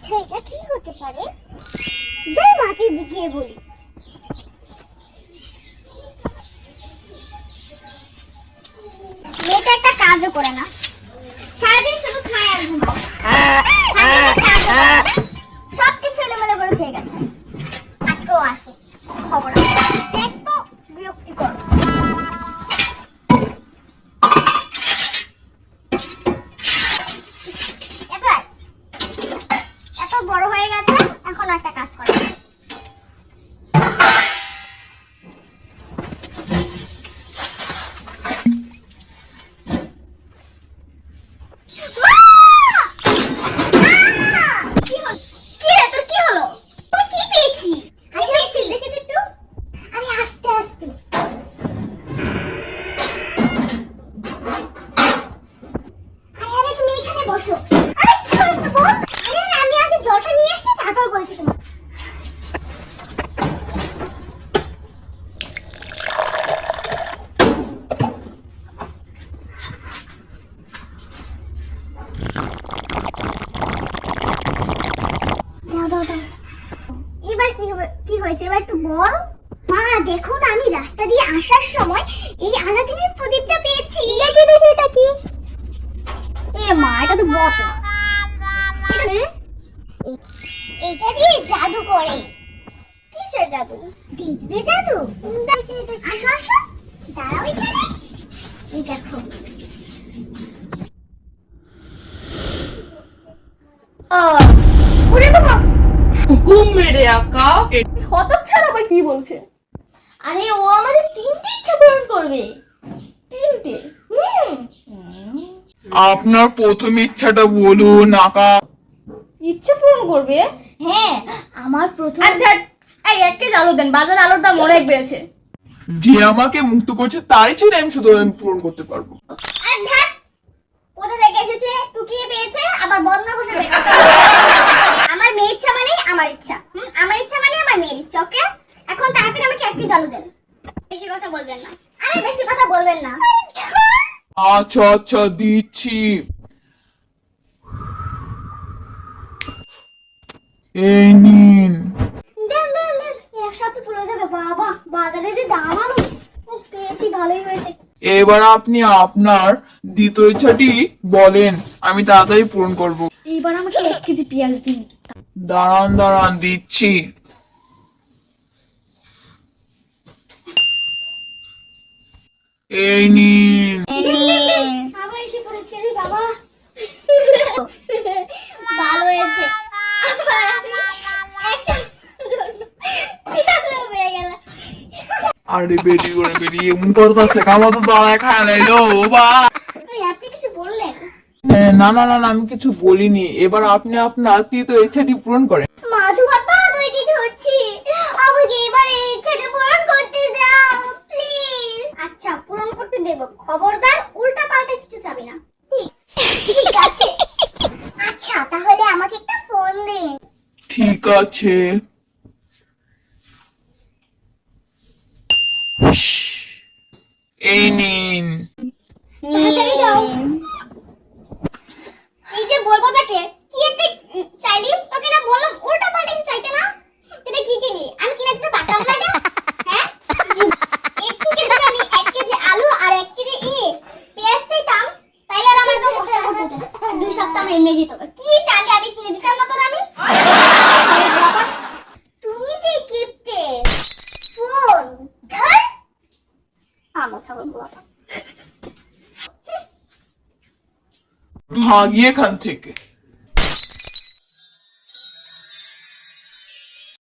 আচ্ছা এটা কি হতে পারে, যাই মাকে গিয়ে বলি। মেয়েটা একটা কাজও করে না, সারাদিন শুধু খায় আর ঘুমায়, সবকিছু এলোমেলো করে খেয়ে গেছে। আজকেও আসে, খবর দেখ তো, বিরক্তিকর। এত বড় হয়ে গেছে, এখন একটা কাজ করে। এবার কি হয়েছে, এবার একটু বল। মা দেখুন, আমি রাস্তা দিয়ে আসার সময় এই আলাদিনের প্রদীপটা পেয়েছি। দেখি দেখি এটা কি। এ মা, এটা তো বস না, এটা দিয়ে জাদু করে। কিসের জাদু? দেখবে জাদু। আসো আসো, দাঁড়াও এখানে। এই দেখো। ওরে বাবা, হুকুম মেরে আকা। হতচ্ছাড়া আবার কি বলছে? আরে ও আমাদের 3টে ইচ্ছা পূরণ করবে। 3টে? আপনার প্রথম ইচ্ছাটা বলুন আকা। ইচ্ছা পূরণ করবে? হ্যাঁ, আমার প্রথম। এই 1 কেজি আলু দেন, বাজার আলুর দাম অনেক বেড়েছে। যে আমাকে মুক্ত করছে তাই ছিল আমি শুধু পূরণ করতে পারবো। কোথা থেকে এসেছে, টুকিয়ে পেয়েছে, আবার বন্ধ বসে বের করতে। আমার মেয়ের ইচ্ছা মানে আমার ইচ্ছা, আমার ইচ্ছা মানে আমার মেয়ের ইচ্ছা। ওকে, এখন তাড়াতাড়ি আমাকে 1 কেজি আলু দেন। বেশি কথা বলবেন না, আরে বেশি কথা বলবেন না। আচ্ছা আচ্ছা দিচ্ছি। এই নিন। দেন দেন দেন, এক সপ্তাহ তুলে যাবে। বাবা, বাজারে যে দাম আলু পেয়েছি, ভালোই হয়েছে। এবার আপনি আপনার দ্বিতীয় ইচ্ছাটি বলেন, আমি তাড়াতাড়ি পূরণ করব। এইবার আমাকে 1 কেজি পেঁয়াজ দিন। দাঁড়ান দাঁড়ান দিচ্ছি। এই নিন। আবার এসে পড়েছে রে বাবা। ভালো হয়েছে, আবার আমি একসাথে পেয়ে গেলাম। আরে বেটি করে বেটি এমন করতেছে, খাওয়া তো দাঁড়ায় খায় নাইলো বা। আপনি কিছু বললেন? না না না না, আমি কিছু বলিনি। এবার আপনি আপনার তৃতীয় ইচ্ছাটি পূরণ করেন। মা, তোমার পা দুইটি ধরছি, আমাকে এবার এই ইচ্ছাটা পূরণ করতে দাও প্লিজ। আচ্ছা, পূরণ করতে দেব, খবরদার উল্টা পাল্টা কিছু চাবি না। ঠিক আছে। আচ্ছা তাহলে আমাকে একটা ফোন দিন। ঠিক আছে। এই নিন। তাড়াতাড়ি দাও। এই যে বলবো তাকে কি একটা চাইলি, তোকে না বললাম উল্টা পাল্টা কিছু চাইতে না। তুই কি কিনলি, আমি কিনে দিতে পারতাম না এটা? হ্যাঁ, একটু যদি আমি 1 কেজি আলু আর 1 কেজি পেঁয়াজ চাইতাম, তাইলে আর আমার এত কষ্ট করতে হতো না। 2 সপ্তাহ আমরা এমনি যেত। কি চাইলে আমি কিনে দিতাম না তোর আমি? তুমি যে গিফটে ফোন ধর আমছা বলবো। ভাগিয়ে এখান থেকে।